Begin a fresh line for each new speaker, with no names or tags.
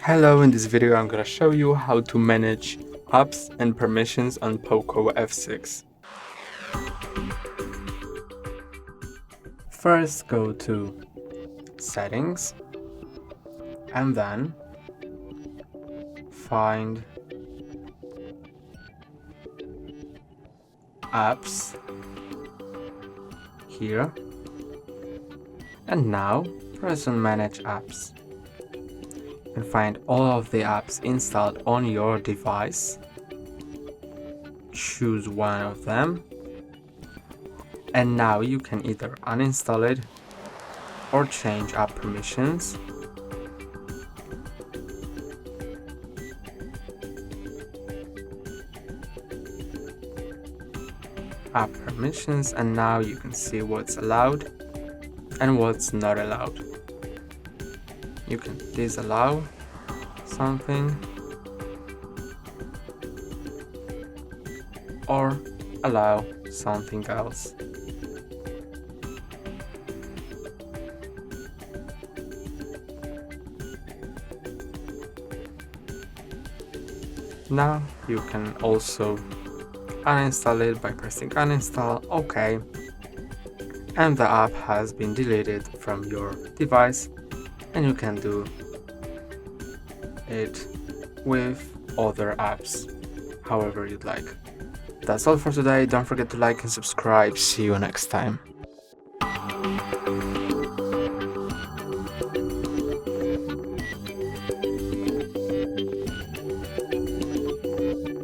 Hello, in this video I'm gonna show you how to manage apps and permissions on POCO F6. First go to Settings and then find Apps here, and now press on Manage Apps and find all of the apps installed on your device. Choose one of them, and now you can either uninstall it or change app permissions. App permissions, and now you can see what's allowed and what's not allowed. You can disallow something or allow something else. Now you can also uninstall it by pressing uninstall, OK, and the app has been deleted from your device, and you can do it with other apps however you'd like. That's all for today. Don't forget to like and subscribe. See you next time.